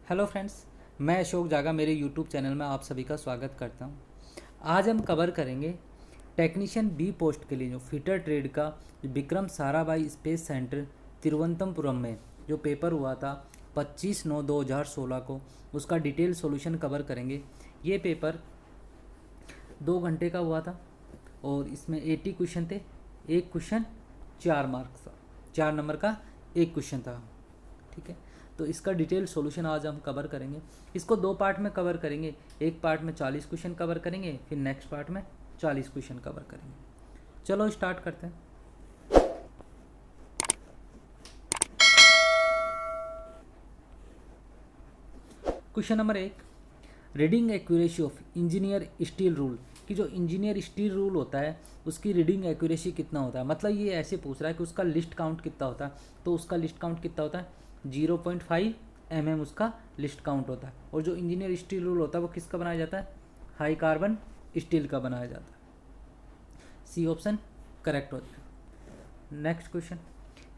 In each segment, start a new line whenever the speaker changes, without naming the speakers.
Hello friends, मैं अशोक जागा मेरे यूट्यूब चैनल में आप सभी का स्वागत करता हूं। आज हम कवर करेंगे टेक्नीशियन बी पोस्ट के लिए जो फिटर ट्रेड का विक्रम साराभाई स्पेस सेंटर तिरुवनंतपुरम में जो पेपर हुआ था 25/9/2016 को, उसका डिटेल सॉल्यूशन कवर करेंगे। ये पेपर 2 घंटे का हुआ था और इसमें 80 क्वेश्चन थे। एक क्वेश्चन 4 मार्क्स था, 4 नंबर का एक क्वेश्चन था। ठीक है, तो इसका डिटेल सॉल्यूशन आज हम कवर करेंगे। इसको 2 पार्ट में कवर करेंगे। एक पार्ट में 40 क्वेश्चन कवर करेंगे, फिर नेक्स्ट पार्ट में 40 क्वेश्चन कवर करेंगे। चलो स्टार्ट करते हैं। Question number 1, reading accuracy of engineer steel rule कि जो इंजीनियर स्टील रूल होता है उसकी रीडिंग एक्यूरेसी कितना होता है। मतलब ये ऐसे पूछ रहा है कि उसका लिस्ट काउंट कितना होता है। तो उसका लिस्ट काउंट कितना होता है, 0.5 mm उसका लिस्ट काउंट होता है। और जो इंजीनियर स्टील रूल होता है वो किसका बनाया जाता है, हाई कार्बन स्टील का बनाया जाता है। सी ऑप्शन करेक्ट हो जाएगा। नेक्स्ट क्वेश्चन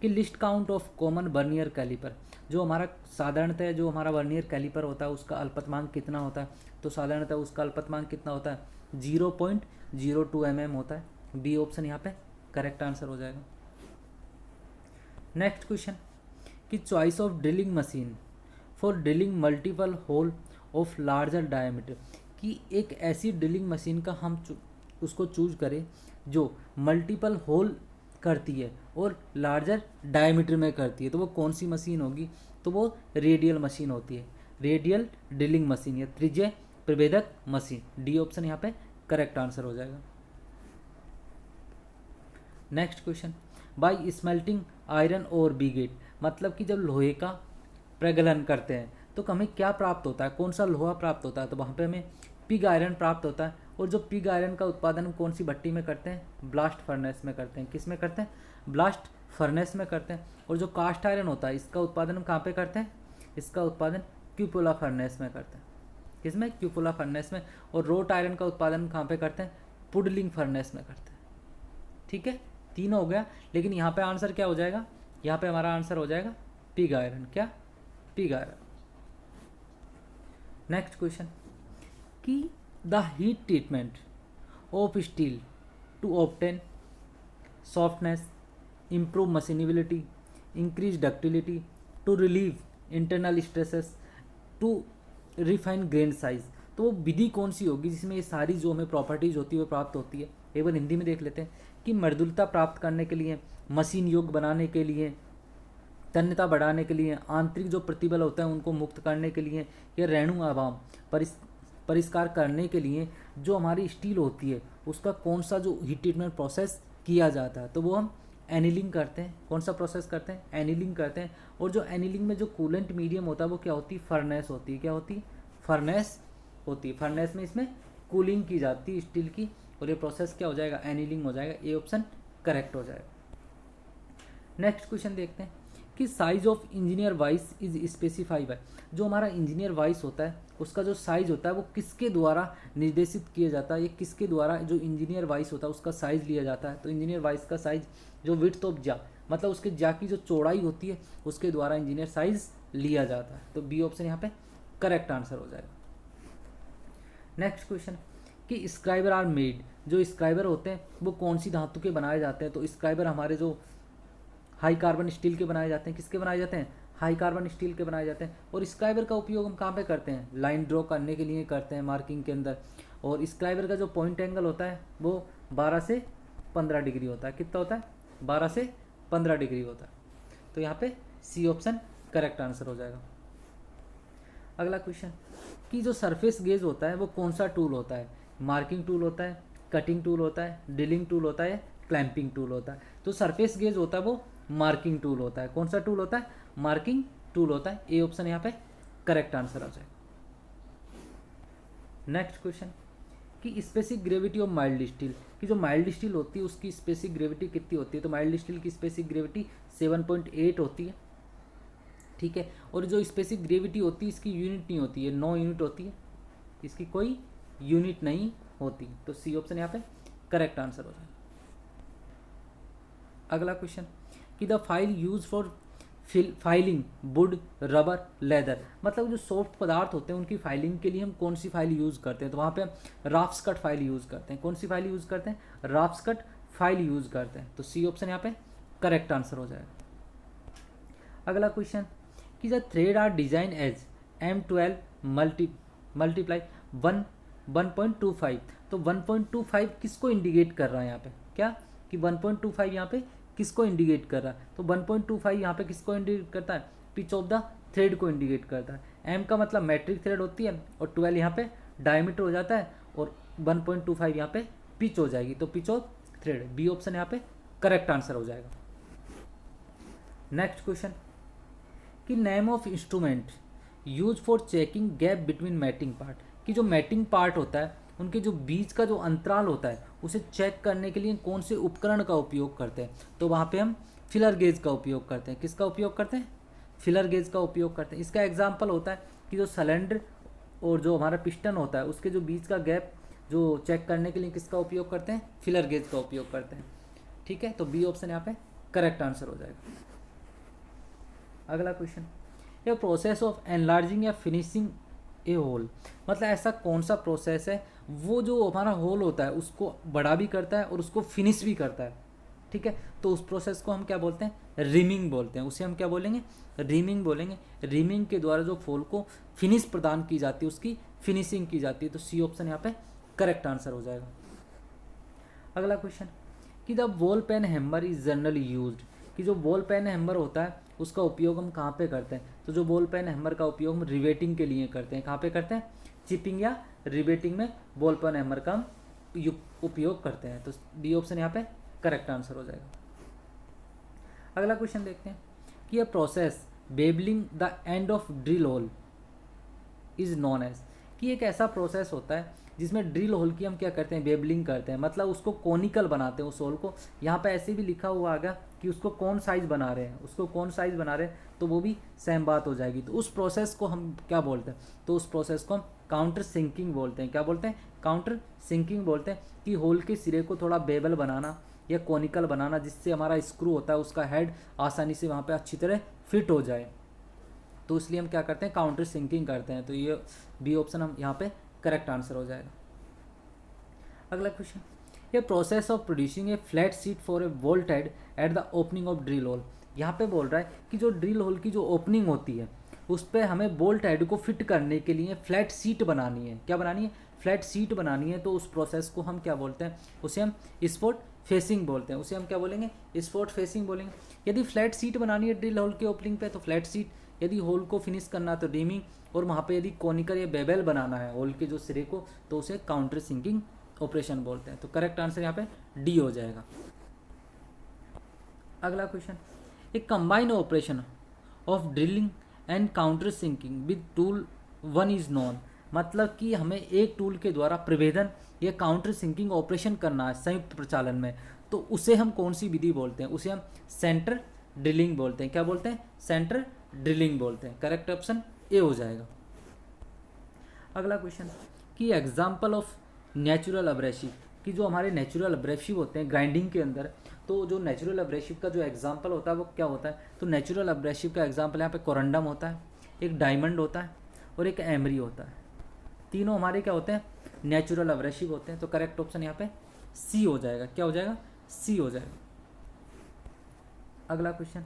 कि least count of common vernier caliper, जो हमारा साधारणतः जो हमारा वर्नियर कैलिपर होता है उसका अल्पतमांक कितना होता है। तो साधारणतः उसका अल्पतमांक कितना होता है, 0.02 mm होता है। बी ऑप्शन यहाँ पे करेक्ट आंसर हो जाएगा। नेक्स्ट क्वेश्चन कि choice of drilling machine for drilling multiple hole of larger diameter कि एक ऐसी ड्रिलिंग मशीन का हम उसको चूज करें जो मल्टीपल होल करती है और लार्जर डायमीटर में करती है। तो वो कौन सी मशीन होगी, तो वो रेडियल मशीन होती है, रेडियल ड्रिलिंग मशीन या त्रिज्य प्रभेदक मशीन। डी ऑप्शन यहाँ पे करेक्ट आंसर हो जाएगा। Next question, by smelting iron और बीगेट मतलब कि जब लोहे का प्रगलन करते हैं तो हमें क्या प्राप्त होता है, कौन सा लोहा प्राप्त होता है। तो वहाँ पे हमें पिग आयरन प्राप्त होता है। और जो पिग आयरन का उत्पादन कौन सी भट्टी में करते हैं, ब्लास्ट फर्नेस में करते हैं। किस में करते हैं, ब्लास्ट फर्नेस में करते हैं। और जो कास्ट आयरन होता है इसका उत्पादन हम कहाँ पे करते हैं, इसका उत्पादन क्यूपोला फर्नेस में करते हैं। किसमें, क्यूपोला फर्नेस में। और रोट आयरन का उत्पादन कहाँ पे करते हैं, पुडलिंग फर्नेस में करते हैं। ठीक है, 3 हो गया। लेकिन यहाँ पे आंसर क्या हो जाएगा, यहाँ पे हमारा आंसर हो जाएगा पिग आयरन। क्या, पिग आयरन। नेक्स्ट क्वेश्चन कि the heat treatment of steel to obtain softness, improve machinability, increase ductility, to relieve internal stresses, to refine grain size. तो वो विधि कौन सी होगी जिसमें ये सारी जो हमें प्रॉपर्टीज होती है वो प्राप्त होती है। एक बार हिंदी में देख लेते हैं कि मृदुलता प्राप्त करने के लिए, मशीन योग्य बनाने के लिए, तन्यता बढ़ाने के लिए, आंतरिक जो प्रतिबल होता है उनको मुक्त करने के लिए, या रेणु अभाव परिष्कार करने के लिए जो हमारी स्टील होती है उसका कौन सा जो हीट ट्रीटमेंट प्रोसेस किया जाता है। तो वो हम एनिलिंग करते हैं। कौन सा प्रोसेस करते हैं, एनिलिंग करते हैं। और जो एनिलिंग में जो कूलेंट मीडियम होता है वो क्या होती है, फर्नेस होती है। क्या होती है, फर्नेस होती है। फर्नेस में इसमें कूलिंग की जाती है स्टील की, और ये प्रोसेस क्या हो जाएगा, एनिलिंग हो जाएगा। ए ऑप्शन करेक्ट हो जाएगा। नेक्स्ट क्वेश्चन देखते हैं कि size of engineer vice is specify by, जो हमारा इंजीनियर वाइस होता है उसका जो साइज होता है वो किसके द्वारा निर्देशित किया जाता है, ये किसके द्वारा जो इंजीनियर वाइस होता है उसका साइज लिया जाता है। तो इंजीनियर वाइस का साइज जो विड्थ ऑफ जा मतलब उसके जा की जो चौड़ाई होती है उसके द्वारा इंजीनियर साइज लिया जाता है। तो बी ऑप्शन यहाँ पे करेक्ट आंसर हो जाएगा। नेक्स्ट क्वेश्चन कि स्क्राइबर आर मेड, जो स्क्राइबर होते हैं वो कौन सी धातु के बनाए जाते हैं। तो स्क्राइबर हमारे जो हाई कार्बन स्टील के बनाए जाते हैं। किसके बनाए जाते हैं, हाई कार्बन स्टील के बनाए जाते हैं। और स्क्राइबर का उपयोग हम कहाँ पे करते हैं, लाइन ड्रॉ करने के लिए करते हैं, मार्किंग के अंदर। और स्क्राइबर का जो पॉइंट एंगल होता है वो 12 से 15 डिग्री होता है। कितना होता है, 12 से 15 डिग्री होता है। तो यहाँ पे सी ऑप्शन करेक्ट आंसर हो जाएगा। अगला क्वेश्चन कि जो सरफेस गेज होता है वो कौन सा टूल होता है, मार्किंग टूल होता है, कटिंग टूल होता है, ड्रिलिंग टूल होता है, क्लैंपिंग टूल होता है। तो सरफेस गेज होता है वो मार्किंग टूल होता है। कौन सा टूल होता है, मार्किंग टूल होता है। ए ऑप्शन यहाँ पे करेक्ट आंसर आ जाएगा। नेक्स्ट क्वेश्चन कि specific gravity of mild steel कि जो माइल्ड स्टील होती है उसकी स्पेसिफिक ग्रेविटी कितनी होती है। तो माइल्ड स्टील की स्पेसिफिक ग्रेविटी 7.8 होती है। ठीक है, और जो स्पेसिफिक ग्रेविटी होती है इसकी यूनिट नहीं होती है, 9 यूनिट होती है, इसकी कोई यूनिट नहीं होती। तो सी ऑप्शन यहाँ पे करेक्ट आंसर हो जाएगा। अगला क्वेश्चन कि the file use for filing would, rubber, leather. मतलब जो सॉफ्ट पदार्थ होते हैं उनकी फाइलिंग के लिए हम कौन सी फाइल यूज़ करते हैं, तो वहाँ पे हम राफ्स कट फाइल यूज़ करते हैं। कौन सी फाइल यूज़ करते हैं? राफ्स कट फाइल यूज़ करते हैं। तो सी ऑप्शन यहाँ पे करेक्ट आंसर हो जाएगा। अगला क्वेश्चन कि the thread are design as M12 multiply 1.25। तो 1.25 किसको इंडिकेट कर रहा है यहाँ पे? क्या कि 1.25 यहाँ पे किसको इंडिकेट कर रहा है? तो 1.25 यहाँ पे किसको इंडिकेट करता है? पिच ऑफ द थ्रेड को इंडिकेट करता है। M का मतलब मैट्रिक थ्रेड होती है और 12 यहाँ पे डायमीटर हो जाता है और 1.25 यहाँ पे पिच हो जाएगी। तो pitch of thread, B option यहाँ पे करेक्ट आंसर हो जाएगा। नेक्स्ट क्वेश्चन कि name of instrument use for checking gap between mating part. कि जो मैटिंग पार्ट होता है उनके जो बीच का जो अंतराल होता है उसे चेक करने के लिए कौन से उपकरण का उपयोग करते हैं? तो वहाँ पे हम फिलर गेज का उपयोग करते हैं। किसका उपयोग करते हैं? फिलर गेज का उपयोग करते हैं। इसका एग्जाम्पल होता है कि जो सिलेंडर और जो हमारा पिस्टन होता है उसके जो बीच का गैप जो चेक करने के लिए किसका उपयोग करते हैं? फिलर गेज का उपयोग करते हैं। ठीक है, तो बी ऑप्शन यहाँ पे करेक्ट आंसर हो जाएगा। अगला क्वेश्चन, ये प्रोसेस ऑफ एनलार्जिंग या फिनिशिंग ए होल। मतलब ऐसा कौन सा प्रोसेस है वो जो हमारा होल होता है उसको बड़ा भी करता है और उसको फिनिश भी करता है। ठीक है, तो उस प्रोसेस को हम क्या बोलते हैं? रिमिंग बोलते हैं। उसे हम क्या बोलेंगे? रिमिंग बोलेंगे। रिमिंग के द्वारा जो फूल को फिनिश प्रदान की जाती है उसकी फिनिशिंग की जाती है। तो सी ऑप्शन यहाँ पे करेक्ट आंसर हो जाएगा। अगला क्वेश्चन कि the ball pen hammer is generally used. कि जो बॉल पेन हैमर होता है उसका उपयोग हम कहाँ पे करते हैं? तो जो बॉल पेन हैमर का उपयोग हम रिवेटिंग के लिए करते हैं। कहाँ पे करते हैं? चिपिंग या रिवेटिंग में बॉल पेन हैमर का हम उपयोग करते हैं। तो डी ऑप्शन यहाँ पे करेक्ट आंसर हो जाएगा। अगला क्वेश्चन देखते हैं कि यह process bevelling the end of drill hole is known as. कि एक ऐसा प्रोसेस होता है जिसमें ड्रिल होल की हम क्या करते हैं? बेबलिंग करते हैं। मतलब उसको कोनिकल बनाते हैं उस होल को। यहाँ पे ऐसे भी लिखा हुआ आएगा कि उसको कौन साइज बना रहे हैं, उसको कौन साइज बना रहे हैं, तो वो भी सेम बात हो जाएगी। तो उस प्रोसेस को हम क्या बोलते हैं? तो उस प्रोसेस को हम काउंटर सिंकिंग बोलते हैं। क्या बोलते हैं? काउंटर सिंकिंग बोलते हैं। कि होल के सिरे को थोड़ा बेबल बनाना या कोनिकल बनाना जिससे हमारा स्क्रू होता है उसका हेड आसानी से वहाँ पे अच्छी तरह फिट हो जाए। तो इसलिए हम क्या करते हैं? काउंटर सिंकिंग करते हैं। तो ये बी ऑप्शन हम यहाँ पे करेक्ट आंसर हो जाएगा। अगला क्वेश्चन, ये process of producing a flat seat for a bolt head at the opening of drill hole. यहाँ पे बोल रहा है कि जो ड्रिल होल की जो ओपनिंग होती है उस पर हमें बोल्ट हेड को फिट करने के लिए फ्लैट सीट बनानी है। क्या बनानी है? फ्लैट सीट बनानी है। तो उस प्रोसेस को हम क्या बोलते हैं? उसे हम स्पॉट फेसिंग बोलते हैं। उसे हम क्या बोलेंगे? स्पॉट फेसिंग बोलेंगे। यदि फ्लैट सीट बनानी है ड्रिल होल के ओपनिंग पे तो फ्लैट सीट, यदि होल को फिनिश करना तो रिमिंग, और वहाँ पे यदि कोनिकल या बेबेल बनाना है होल के जो सिरे को तो उसे काउंटर सिंकिंग ऑपरेशन बोलते हैं। तो करेक्ट आंसर यहाँ पे डी हो जाएगा। अगला क्वेश्चन, एक combined operation of drilling and counter sinking with tool one is known. मतलब कि हमें एक टूल के द्वारा प्रभेदन या काउंटर सिंकिंग ऑपरेशन करना है संयुक्त प्रचालन में, तो उसे हम कौन सी विधि बोलते हैं? उसे हम सेंटर ड्रिलिंग बोलते हैं। क्या बोलते हैं? सेंटर ड्रिलिंग बोलते हैं। करेक्ट ऑप्शन ए हो जाएगा। अगला क्वेश्चन कि एग्जाम्पल ऑफ नेचुरल अब्रेसिव। कि जो हमारे नेचुरल अब्रेसिव होते हैं ग्राइंडिंग के अंदर, तो जो नेचुरल अब्रेसिव का जो एग्जाम्पल होता है वो क्या होता है? तो नेचुरल अब्रेसिव का एग्जाम्पल यहाँ पे कोरंडम होता है, एक डायमंड होता है और एक एमरी होता है। तीनों हमारे क्या होते हैं? नेचुरल अब्रेसिव होते हैं। तो करेक्ट ऑप्शन यहाँ पे सी हो जाएगा। क्या हो जाएगा? सी हो जाएगा। अगला क्वेश्चन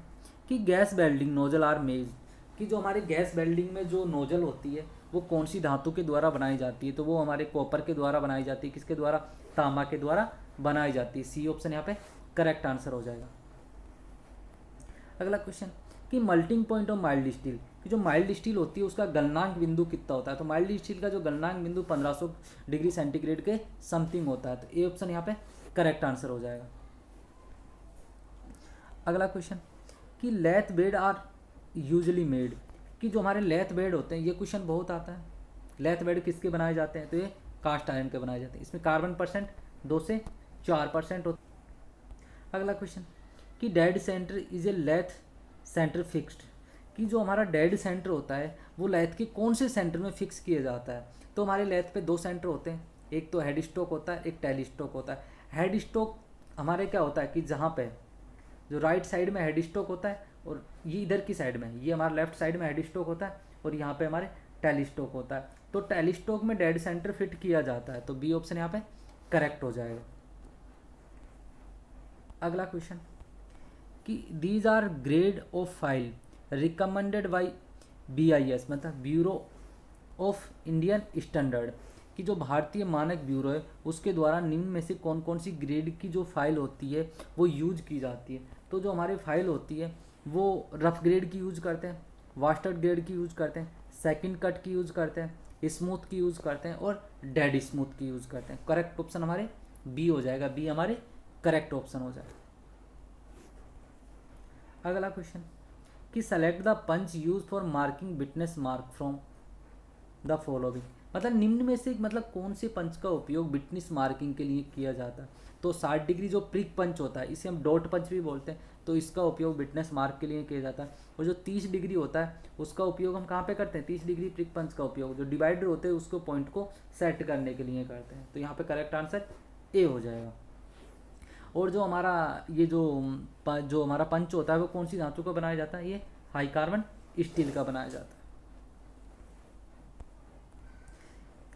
कि गैस वेल्डिंग नोजल आर मेज। कि जो हमारे गैस वेल्डिंग में जो नोजल होती है वो कौन सी धातु के द्वारा बनाई जाती है? तो वो हमारे कॉपर के द्वारा बनाई जाती है। किसके द्वारा? तांबा के द्वारा बनाई जाती है। सी ऑप्शन यहाँ पे करेक्ट आंसर हो जाएगा। अगला क्वेश्चन कि melting point of mild steel. कि जो माइल्ड स्टील होती है उसका गलनांक बिंदु कितना होता है? तो माइल्ड स्टील का जो गलनांक बिंदु 1500 डिग्री सेंटीग्रेड के समथिंग होता है। तो ए ऑप्शन यहाँ पे करेक्ट आंसर हो जाएगा। अगला क्वेश्चन कि lathe bed are usually made. कि जो हमारे लेथ बेड होते हैं, ये क्वेश्चन बहुत आता है। लेथ बेड किसके बनाए जाते हैं? तो ये कास्ट आयरन के बनाए जाते हैं। इसमें कार्बन परसेंट 2 से 4% होता है। अगला क्वेश्चन कि dead centre is a lathe centre fixed. कि जो हमारा डेड सेंटर होता है वो लेथ के कौन से सेंटर में फिक्स किया जाता है? तो हमारे लेथ पे 2 सेंटर होते हैं, एक तो हेड स्टॉक होता है, एक टेल स्टॉक होता है। हेड स्टॉक हमारे क्या होता है कि जहाँ पे जो राइट साइड में हेड स्टॉक होता है और ये इधर की साइड में, ये हमारा लेफ्ट साइड में हेड स्टोक होता है और यहाँ पे हमारे टेल स्टोक होता है। तो टेल स्टोक में डेड सेंटर फिट किया जाता है, तो बी ऑप्शन यहाँ पे करेक्ट हो जाएगा। अगला क्वेश्चन कि these are grade of file recommended by BIS, मतलब ब्यूरो ऑफ इंडियन स्टैंडर्ड, कि जो भारतीय मानक ब्यूरो है उसके द्वारा निम्न में से कौन कौन सी ग्रेड की जो फाइल होती है वो यूज की जाती है। तो जो हमारी फाइल होती है वो रफ ग्रेड की यूज करते हैं, वास्टर्ड ग्रेड की यूज करते हैं, सेकंड कट की यूज करते हैं, स्मूथ की यूज करते हैं और डेड स्मूथ की यूज करते हैं। करेक्ट ऑप्शन हमारे बी हो जाएगा, बी हमारे करेक्ट ऑप्शन हो जाएगा। अगला क्वेश्चन कि select the punch use for marking witness mark from the following, मतलब निम्न में से मतलब कौन से पंच का उपयोग विटनेस मार्किंग के लिए किया जाता है। तो 60 डिग्री जो प्रिक पंच होता है, इसे हम डॉट पंच भी बोलते हैं, तो इसका उपयोग विटनेस मार्क के लिए किया जाता है। और जो 30 डिग्री होता है उसका उपयोग हम कहाँ पे करते हैं, 30 डिग्री प्रिक पंच का उपयोग जो डिवाइडर होते हैं उसको पॉइंट को सेट करने के लिए करते हैं। तो यहाँ पे करेक्ट आंसर ए हो जाएगा। और जो हमारा ये जो हमारा पंच होता है वो कौन सी धातु का बनाया जाता है, ये हाई कार्बन स्टील का बनाया जाता है।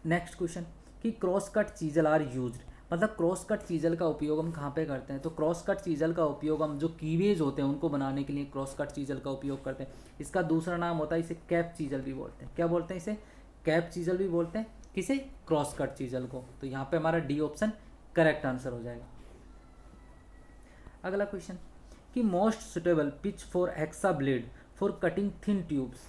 नेक्स्ट क्वेश्चन कि cross cut chisel are used, मतलब क्रॉस कट चीजल का उपयोग हम कहाँ पे करते हैं। तो क्रॉस कट चीजल का उपयोग हम जो कीवेज होते हैं उनको बनाने के लिए क्रॉस कट चीजल का उपयोग करते हैं। इसका दूसरा नाम होता है, इसे कैप चीजल भी बोलते हैं। क्या बोलते हैं इसे, कैप चीजल भी बोलते हैं, किसे, क्रॉस कट चीजल को। तो यहाँ पे हमारा डी ऑप्शन करेक्ट आंसर हो जाएगा। अगला क्वेश्चन कि most suitable pitch for hexa blade for cutting thin tubes,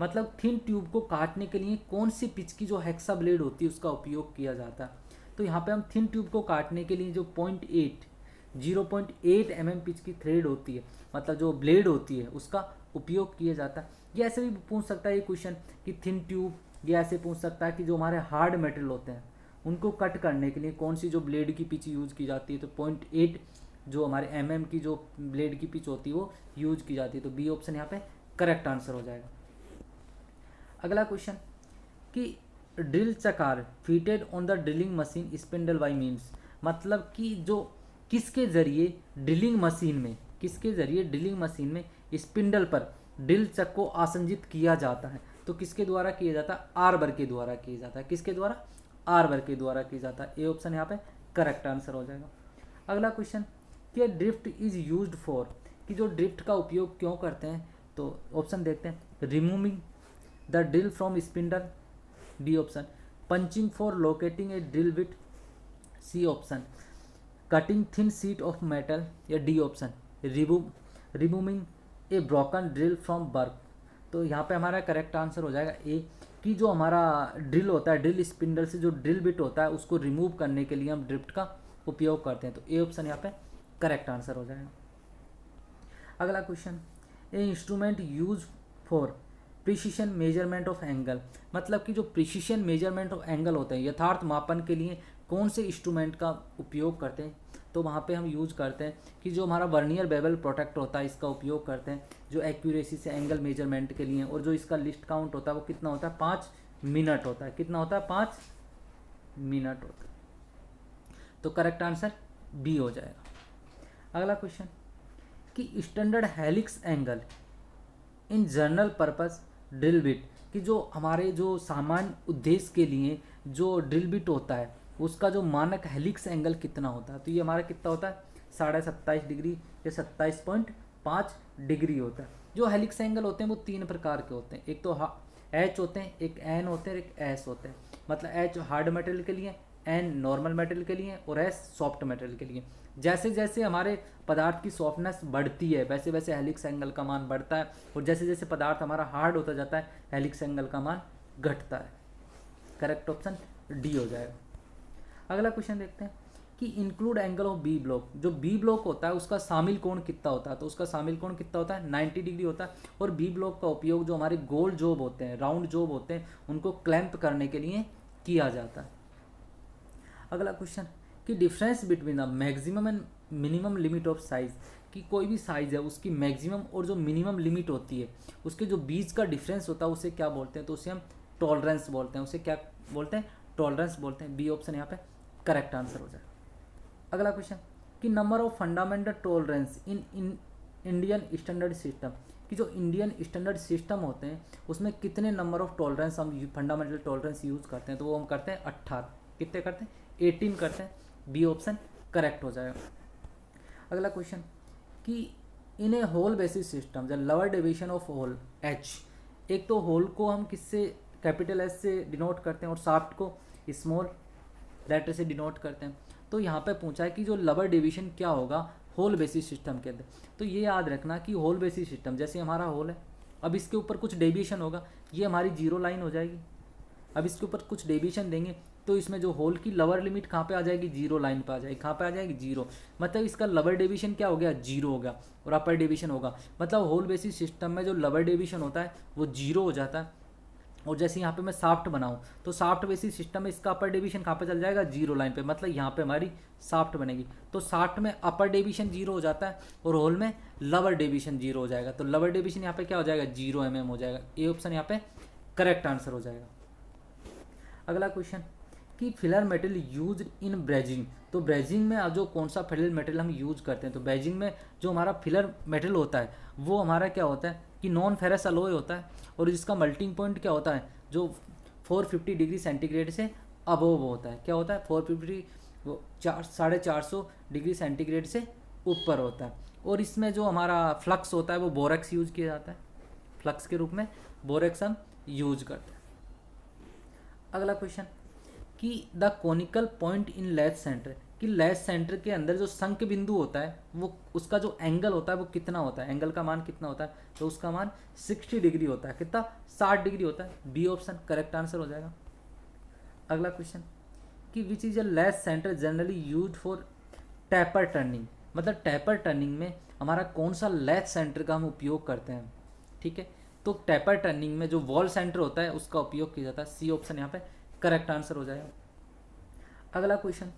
मतलब थिन ट्यूब को काटने के लिए कौन सी पिच की जो हेक्सा ब्लेड होती है उसका उपयोग किया जाता है। तो यहाँ पे हम थिन ट्यूब को काटने के लिए जो 0.8 mm पिच की थ्रेड होती है, मतलब जो ब्लेड होती है उसका उपयोग किया जाता है। ये ऐसे भी पूछ सकता है ये क्वेश्चन कि थिन ट्यूब, ये ऐसे पूछ सकता है कि जो हमारे हार्ड मेटल होते हैं उनको कट करने के लिए कौन सी जो ब्लेड की पिच यूज की जाती है। तो 0.8 जो हमारे mm की जो ब्लेड की पिच होती है वो यूज की जाती है। तो बी ऑप्शन यहाँ पे करेक्ट आंसर हो जाएगा। अगला क्वेश्चन कि ड्रिल चकार fitted on the drilling machine spindle by means, मतलब कि जो किसके जरिए ड्रिलिंग मशीन में स्पिंडल पर ड्रिल चक को आसंजित किया जाता है। तो किसके द्वारा किया जाता है, आर्बर के द्वारा किया जाता है। किसके द्वारा, आर्बर के द्वारा किया जाता है। ए ऑप्शन यहाँ पे करेक्ट आंसर हो जाएगा। अगला क्वेश्चन कि ड्रिफ्ट इज यूज्ड फॉर, कि जो ड्रिफ्ट का उपयोग क्यों करते हैं। तो ऑप्शन देखते हैं, removing the drill from spindle, B option, punching for locating a drill bit, C option, cutting thin sheet of metal, या D option, removing a broken drill from work. तो यहाँ पे हमारा करेक्ट आंसर हो जाएगा ए, कि जो हमारा ड्रिल होता है, ड्रिल स्पिंडल से जो ड्रिल बिट होता है उसको रिमूव करने के लिए हम ड्रिफ्ट का उपयोग करते हैं। तो ए ऑप्शन यहाँ पे करेक्ट आंसर हो जाएगा। अगला question, A instrument use for precision measurement of angle, मतलब कि जो प्रिसिशन मेजरमेंट ऑफ एंगल होते हैं, यथार्थ मापन के लिए कौन से इंस्ट्रूमेंट का उपयोग करते हैं। तो वहाँ पे हम यूज करते हैं कि जो हमारा वर्नियर बेवल प्रोटेक्टर होता है इसका उपयोग करते हैं जो एक्यूरेसी से एंगल मेजरमेंट के लिए। और जो इसका लिस्ट काउंट होता है वो कितना होता है, 5 मिनट होता है। कितना होता है, 5 मिनट होता है। तो करेक्ट आंसर बी हो जाएगा। अगला क्वेश्चन कि standard helix angle in general purpose drill bit, कि जो हमारे जो सामान्य उद्देश्य के लिए जो ड्रिल बिट होता है उसका जो मानक हेलिक्स एंगल कितना होता है। तो ये हमारा कितना होता है, 27.5 डिग्री या 27.5 डिग्री होता है। जो हेलिक्स एंगल होते हैं वो 3 प्रकार के होते हैं, एक तो एच होते हैं, एक एन होते हैं, एक एस होते हैं। मतलब एच हार्ड मेटेरियल के लिए, एन नॉर्मल मेटेरियल के लिए और एस सॉफ्ट मेटेरियल के लिए। जैसे जैसे हमारे पदार्थ की सॉफ्टनेस बढ़ती है वैसे वैसे हेलिक्स एंगल का मान बढ़ता है, और जैसे जैसे पदार्थ हमारा हार्ड होता जाता है हेलिक्स एंगल का मान घटता है। करेक्ट ऑप्शन डी हो जाएगा। अगला क्वेश्चन देखते हैं कि include angle of V block, जो बी ब्लॉक होता है उसका शामिल कोण कितना होता है। तो उसका शामिल कोण कितना होता है, 90 डिग्री होता है। और बी ब्लॉक का उपयोग जो हमारे गोल जॉब होते हैं, राउंड जॉब होते हैं, उनको क्लैंप करने के लिए किया जाता है। अगला क्वेश्चन कि difference between the maximum and minimum limit of size, कि कोई भी साइज है उसकी मैक्सिमम और जो मिनिमम लिमिट होती है उसके जो बीच का डिफरेंस होता है उसे क्या बोलते हैं। तो उसे हम टॉलरेंस बोलते हैं। उसे क्या बोलते हैं, टॉलरेंस बोलते हैं। बी ऑप्शन यहाँ पे करेक्ट आंसर हो जाए। अगला क्वेश्चन कि number of fundamental tolerance in Indian standard system, कि जो इंडियन स्टैंडर्ड सिस्टम होते हैं उसमें कितने नंबर ऑफ टॉलरेंस हम फंडामेंटल टॉलरेंस यूज़ करते हैं, तो वो हम करते हैं 18। कितने करते हैं? 18 करते हैं। बी ऑप्शन करेक्ट हो जाएगा। अगला क्वेश्चन कि in a hole basis system the lower division of hole H, एक तो होल को हम किससे, कैपिटल एस से डिनोट करते हैं और शाफ्ट को स्मॉल लेटर से डिनोट करते हैं। तो यहाँ पे पूछा है कि जो लोअर डिवीजन क्या होगा होल बेसिस सिस्टम के अंदर। तो ये याद रखना कि होल बेसिस सिस्टम जैसे हमारा होल है, अब इसके ऊपर कुछ डेविएशन होगा, ये हमारी जीरो लाइन हो जाएगी। अब इसके ऊपर कुछ डेविएशन देंगे तो इसमें जो होल की लोअर लिमिट कहाँ पे आ जाएगी? जीरो लाइन पे आ जाएगी। कहाँ पे आ जाएगी? जीरो। मतलब इसका लोअर डेविएशन क्या हो गया? जीरो हो गया। और अपर डेविएशन होगा, मतलब होल बेसिस सिस्टम में जो लोअर डेविएशन होता है वो जीरो हो जाता है। और जैसे यहाँ पे मैं साफ्ट बनाऊँ तो साफ्ट बेसिस सिस्टम में इसका अपर डेविएशन कहाँ पे चल जाएगा? जीरो लाइन पे, मतलब यहाँ पे हमारी साफ्ट बनेगी। तो साफ्ट में अपर डेविएशन जीरो हो जाता है और होल में लोअर डेविएशन जीरो हो जाएगा। तो लोअर डेविएशन यहाँ पे क्या हो जाएगा? 0 mm हो जाएगा। ए ऑप्शन यहाँ पे करेक्ट आंसर हो जाएगा। अगला क्वेश्चन कि filler metal use in brazing, तो ब्रेजिंग में जो कौन सा फिलर मेटल हम यूज करते हैं? तो ब्रेजिंग में जो हमारा फिलर मेटल होता है वो हमारा क्या होता है कि नॉन फेरस अलॉय होता है और जिसका मेल्टिंग पॉइंट क्या होता है? जो 450 डिग्री सेंटीग्रेड से अबोव होता है। क्या होता है? 450 450 डिग्री सेंटीग्रेड से ऊपर होता है। और इसमें जो हमारा फ्लक्स होता है वो बोरेक्स यूज किया जाता है, फ्लक्स के रूप में बोरेक्स हम यूज करते हैं। अगला क्वेश्चन कि the conical point in latch centre, कि लैच सेंटर के अंदर जो शंक बिंदु होता है वो उसका जो एंगल होता है वो कितना होता है? एंगल का मान कितना होता है? तो उसका मान 60 डिग्री होता है। कितना? 60 डिग्री होता है। बी ऑप्शन करेक्ट आंसर हो जाएगा। अगला क्वेश्चन कि which is a latch centre generally use for tapper turning, मतलब टैपर टर्निंग में हमारा कौन सा लैच सेंटर का हम उपयोग करते हैं? ठीक है, तो टैपर टर्निंग में जो वॉल सेंटर होता है उसका उपयोग किया जाता है। सी ऑप्शन यहाँ पे करेक्ट आंसर हो जाएगा। अगला क्वेश्चन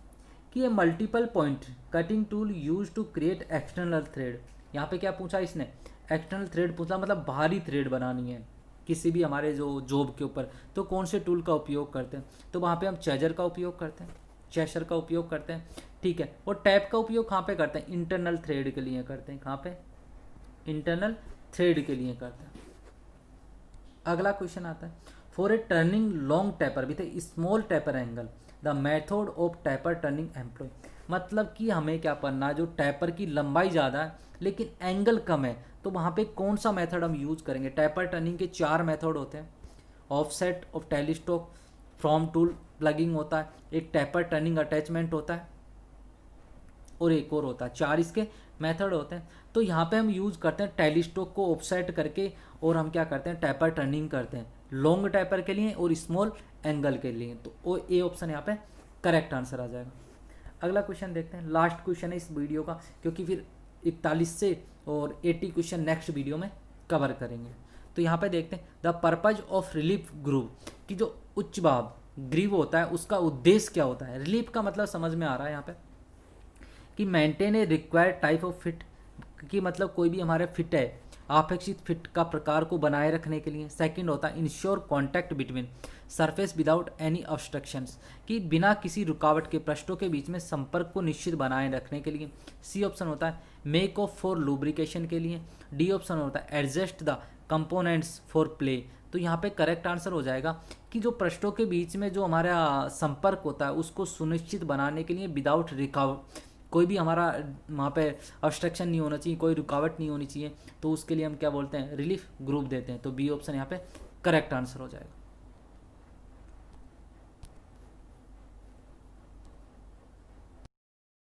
कि ये multiple point cutting tool use to create external thread, यहाँ पे क्या पूछा इसने? एक्सटर्नल थ्रेड पूछा, मतलब बाहरी थ्रेड बनानी है किसी भी हमारे जो जॉब के ऊपर, तो कौन से टूल का उपयोग करते हैं? तो वहाँ पे हम चेजर का उपयोग करते हैं, चेशर का उपयोग करते हैं। ठीक है, और टैप का उपयोग कहाँ पे करते हैं? इंटरनल थ्रेड के लिए करते हैं। कहाँ पे? इंटरनल थ्रेड के लिए करते हैं। अगला क्वेश्चन आता है for a turning long taper with a small taper angle the method of taper turning employ, मतलब कि हमें क्या करना है, जो टैपर की लंबाई ज़्यादा है लेकिन एंगल कम है तो वहाँ पे कौन सा मेथड हम यूज़ करेंगे? टैपर टर्निंग के 4 मेथड होते हैं। Offset of tailstock, form tool plugging होता है, एक टैपर टर्निंग अटैचमेंट होता है और एक और होता है। 4 इसके मेथड होते हैं। तो यहाँ पे हम यूज़ करते हैं टेलीस्टोक को ऑफसेट करके और हम क्या करते हैं? टैपर टर्निंग करते हैं लॉन्ग टैपर के लिए और स्मॉल एंगल के लिए। तो ए ऑप्शन यहाँ पे करेक्ट आंसर आ जाएगा। अगला क्वेश्चन देखते हैं, लास्ट क्वेश्चन है इस वीडियो का, क्योंकि फिर 41 से और 80 क्वेश्चन नेक्स्ट वीडियो में कवर करेंगे। तो यहाँ पे देखते हैं the purpose of relief groove, कि जो उच्च भाव ग्रीव होता है उसका उद्देश्य क्या होता है? रिलीफ का मतलब समझ में आ रहा है यहाँ पे कि maintain A required type of fit, कि मतलब कोई भी हमारे फिट है अपेक्षित फिट का प्रकार को बनाए रखने के लिए। सेकंड होता है ensure contact between surface without any obstructions, कि बिना किसी रुकावट के पृष्ठों के बीच में संपर्क को निश्चित बनाए रखने के लिए। सी ऑप्शन होता है मेक ऑफ फॉर लुब्रिकेशन के लिए। डी ऑप्शन होता है adjust the components for play. तो यहाँ पे करेक्ट आंसर हो जाएगा कि जो पृष्ठों के बीच में जो हमारा संपर्क होता है उसको सुनिश्चित बनाने के लिए विदाउट कोई भी हमारा वहाँ पे ऑब्स्ट्रक्शन नहीं होना चाहिए, कोई रुकावट नहीं होनी चाहिए, तो उसके लिए हम क्या बोलते हैं? रिलीफ ग्रुप देते हैं। तो बी ऑप्शन यहाँ पे करेक्ट आंसर हो जाएगा।